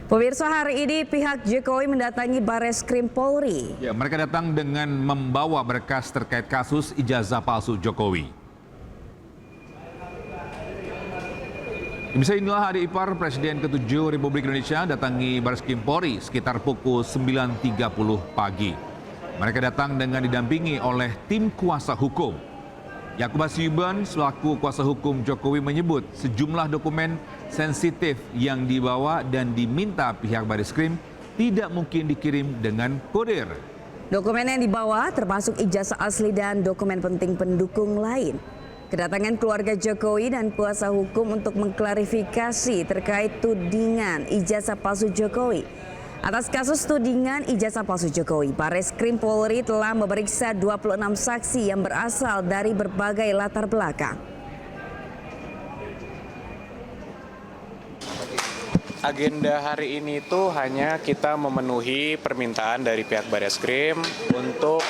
Pemirsa, hari ini pihak Jokowi mendatangi Bareskrim Polri. Ya, mereka datang dengan membawa berkas terkait kasus ijazah palsu Jokowi. Bisa inilah adik ipar Presiden ke-7 Republik Indonesia datangi Bareskrim Polri sekitar pukul 9.30 pagi. Mereka datang dengan didampingi oleh tim kuasa hukum. Yakub Hasyuban selaku kuasa hukum Jokowi menyebut sejumlah dokumen sensitif yang dibawa dan diminta pihak Bareskrim tidak mungkin dikirim dengan kurir. Dokumen yang dibawa termasuk ijazah asli dan dokumen penting pendukung lain. Kedatangan keluarga Jokowi dan kuasa hukum untuk mengklarifikasi terkait tudingan ijazah palsu Jokowi. Atas kasus tudingan ijazah palsu Jokowi, Bareskrim Polri telah memeriksa 26 saksi yang berasal dari berbagai latar belakang. Agenda hari ini itu hanya kita memenuhi permintaan dari pihak Bareskrim untuk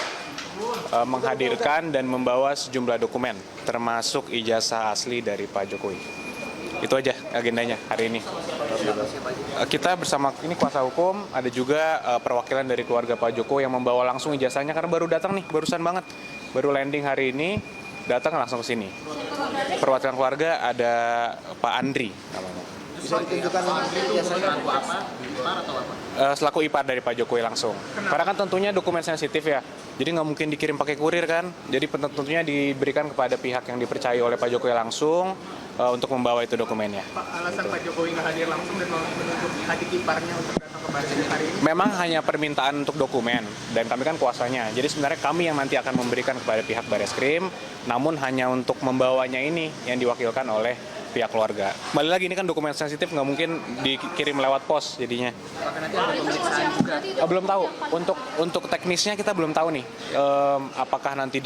menghadirkan dan membawa sejumlah dokumen, termasuk ijazah asli dari Pak Jokowi. Itu aja agendanya hari ini. Kita bersama ini kuasa hukum, ada juga perwakilan dari keluarga Pak Jokowi yang membawa langsung ijazahnya karena baru datang nih, barusan banget. Baru landing hari ini, datang langsung ke sini. Perwakilan keluarga ada Pak Andri namanya. Bisa ditunjukkan ijazahnya apa? Ipar atau apa? Selaku ipar dari Pak Jokowi langsung. Karena kan tentunya dokumen sensitif ya, jadi nggak mungkin dikirim pakai kurir kan. Jadi tentunya diberikan kepada pihak yang dipercaya oleh Pak Jokowi langsung untuk membawa itu dokumennya. Pak, alasan Pak Jokowi nggak hadir langsung dan menunjuk adik iparnya untuk datang ke Bareskrim hari ini? Memang hanya permintaan untuk dokumen dan kami kan kuasanya. Jadi sebenarnya kami yang nanti akan memberikan kepada pihak Bareskrim, namun hanya untuk membawanya ini yang diwakilkan oleh pihak keluarga. Kembali lagi ini kan dokumen sensitif, nggak mungkin dikirim lewat pos jadinya. Apakah nanti ada pemeriksaan juga? Belum tahu. Untuk teknisnya kita belum tahu nih. Apakah nanti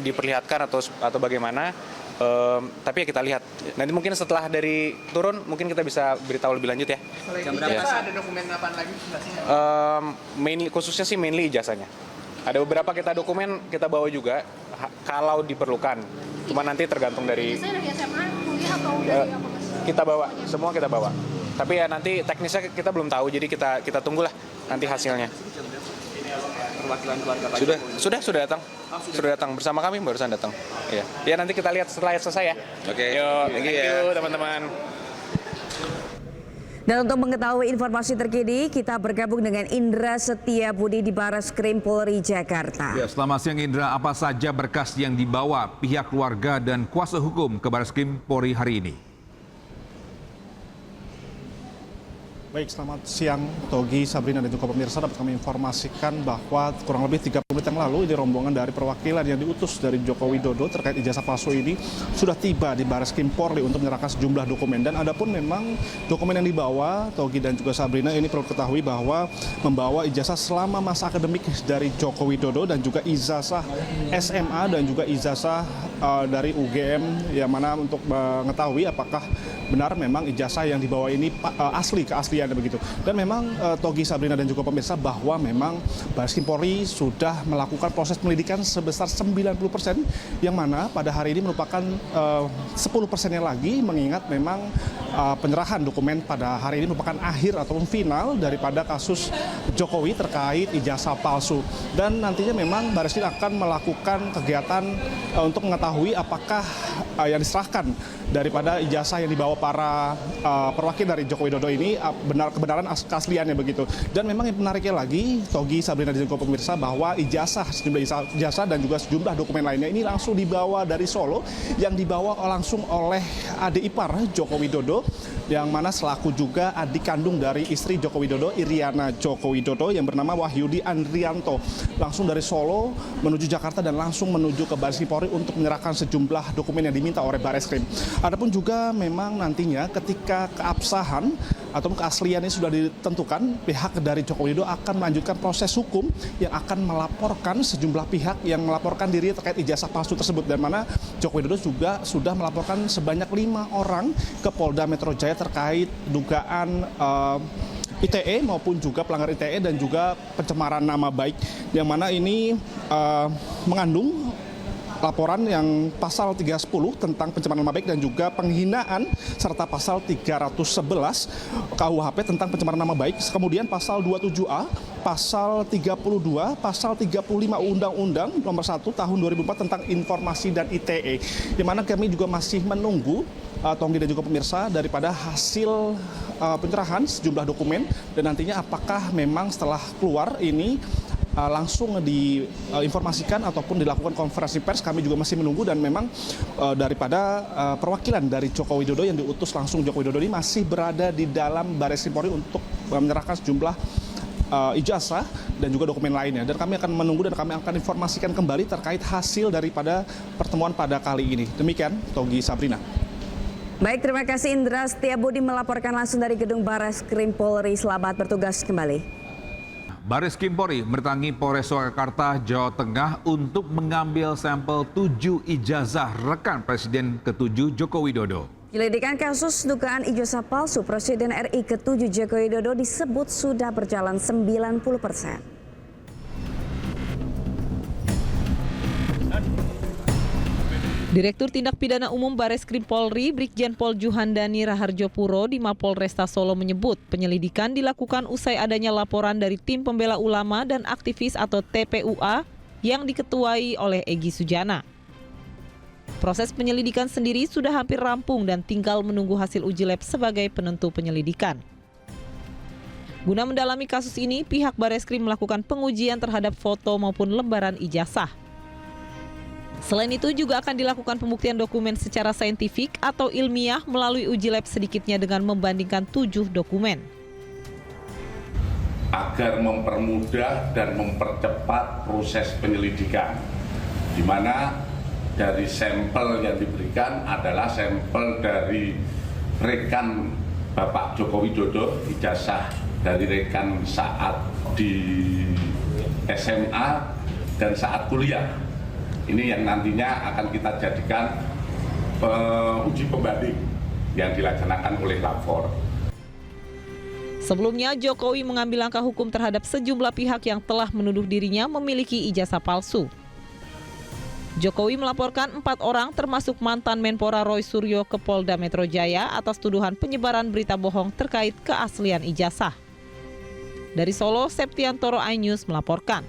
diperlihatkan atau bagaimana? Tapi ya kita lihat. Nanti mungkin setelah dari turun mungkin kita bisa beritahu lebih lanjut ya. Selain ijazah ada dokumen apa lagi sebenarnya? Khususnya sih mainly ijazahnya. Ada beberapa dokumen kita bawa juga kalau diperlukan. Cuma nanti tergantung dari Biasanya dari SMA, kuliah atau dari apa mas? kita bawa, semua kita bawa. Tapi ya nanti teknisnya kita belum tahu, jadi kita tunggulah nanti hasilnya. Perwakilan keluarga Pak Sudah datang. Sudah datang bersama kami barusan datang. Iya. Ya nanti kita lihat setelah selesai ya. Oke. Thank you teman-teman. Dan untuk mengetahui informasi terkini, kita bergabung dengan Indra Setiabudi di Bareskrim Polri Jakarta. Ya, selamat siang Indra, apa saja berkas yang dibawa pihak keluarga dan kuasa hukum ke Bareskrim Polri hari ini? Baik, selamat siang Togi, Sabrina dan juga pemirsa. Dapat kami informasikan bahwa kurang lebih 30 menit yang lalu ini rombongan dari perwakilan yang diutus dari Joko Widodo terkait ijazah palsu ini sudah tiba di Bareskrim Polri untuk menyerahkan sejumlah dokumen. Dan adapun memang dokumen yang dibawa Togi dan juga Sabrina ini perlu ketahui bahwa membawa ijazah selama masa akademik dari Joko Widodo dan juga ijazah SMA dan juga ijazah dari UGM, yang mana untuk mengetahui apakah benar memang ijazah yang dibawa ini keasliannya begitu. Dan memang Togi, Sabrina dan juga pemirsa bahwa memang Bareskrim Polri sudah melakukan proses penelitikan sebesar 90%, yang mana pada hari ini merupakan 10%-nya lagi, mengingat memang penyerahan dokumen pada hari ini merupakan akhir ataupun final daripada kasus Jokowi terkait ijazah palsu. Dan nantinya memang Bareskrim akan melakukan kegiatan untuk mengetahui apakah yang diserahkan daripada ijazah yang dibawa para perwakilan dari Joko Widodo ini kebenaran keasliannya begitu. Dan memang yang menariknya lagi, Togi, Sabrina dan juga pemirsa, bahwa sejumlah ijazah dan juga sejumlah dokumen lainnya ini langsung dibawa dari Solo, yang dibawa langsung oleh adik ipar Joko Widodo, yang mana selaku juga adik kandung dari istri Joko Widodo, Iriana Joko Widodo, yang bernama Wahyudi Andrianto, langsung dari Solo menuju Jakarta dan langsung menuju ke Bareskrim Polri untuk menyerahkan sejumlah dokumen yang diminta oleh Bareskrim. Adapun juga memang nantinya ketika keabsahan atau keasliannya sudah ditentukan, pihak dari Joko Widodo akan melanjutkan proses hukum yang akan melaporkan sejumlah pihak yang melaporkan diri terkait ijazah palsu tersebut, dan mana Joko Widodo juga sudah melaporkan sebanyak 5 orang ke Polda Metro Jaya terkait dugaan ITE maupun juga pelanggar ITE dan juga pencemaran nama baik, yang mana ini mengandung laporan yang pasal 310 tentang pencemaran nama baik dan juga penghinaan serta pasal 311 KUHP tentang pencemaran nama baik. Kemudian pasal 27A, pasal 32, pasal 35 Undang-Undang Nomor 1 Tahun 2004 tentang Informasi dan ITE. Di mana kami juga masih menunggu Tonggi dan juga pemirsa daripada hasil penyerahan sejumlah dokumen dan nantinya apakah memang setelah keluar ini langsung diinformasikan ataupun dilakukan konferensi pers. Kami juga masih menunggu dan memang daripada perwakilan dari Joko Widodo yang diutus langsung Joko Widodo ini masih berada di dalam Baris Krim Polri untuk menyerahkan sejumlah ijazah dan juga dokumen lainnya. Dan kami akan menunggu dan kami akan informasikan kembali terkait hasil daripada pertemuan pada kali ini. Demikian, Togi Sabrina. Baik, terima kasih Indra Setiabudi melaporkan langsung dari Gedung Baris Krim Polri. Selamat bertugas kembali. Baris Krim Polri mendatangi Polres Surakarta, Jawa Tengah untuk mengambil sampel 7 ijazah rekan Presiden ke-7 Joko Widodo. Penyelidikan kasus dugaan ijazah palsu Presiden RI ke-7 Joko Widodo disebut sudah berjalan 90%. Direktur Tindak Pidana Umum Baris Krim Polri, Brigjen Pol Juhandani Raharjo Puro di Mapolresta Solo menyebut penyelidikan dilakukan usai adanya laporan dari Tim Pembela Ulama dan Aktivis atau TPUA yang diketuai oleh Egy Sujana. Proses penyelidikan sendiri sudah hampir rampung dan tinggal menunggu hasil uji lab sebagai penentu penyelidikan. Guna mendalami kasus ini, pihak Bareskrim melakukan pengujian terhadap foto maupun lembaran ijazah. Selain itu juga akan dilakukan pembuktian dokumen secara saintifik atau ilmiah melalui uji lab sedikitnya dengan membandingkan 7 dokumen. Agar mempermudah dan mempercepat proses penyelidikan, di mana dari sampel yang diberikan adalah sampel dari rekan Bapak Joko Widodo, ijazah dari rekan saat di SMA dan saat kuliah. Ini yang nantinya akan kita jadikan uji pembanding yang dilaksanakan oleh lapor. Sebelumnya, Jokowi mengambil langkah hukum terhadap sejumlah pihak yang telah menuduh dirinya memiliki ijazah palsu. Jokowi melaporkan 4 orang termasuk mantan Menpora Roy Suryo ke Polda Metro Jaya atas tuduhan penyebaran berita bohong terkait keaslian ijazah. Dari Solo, Septiantoro iNews melaporkan.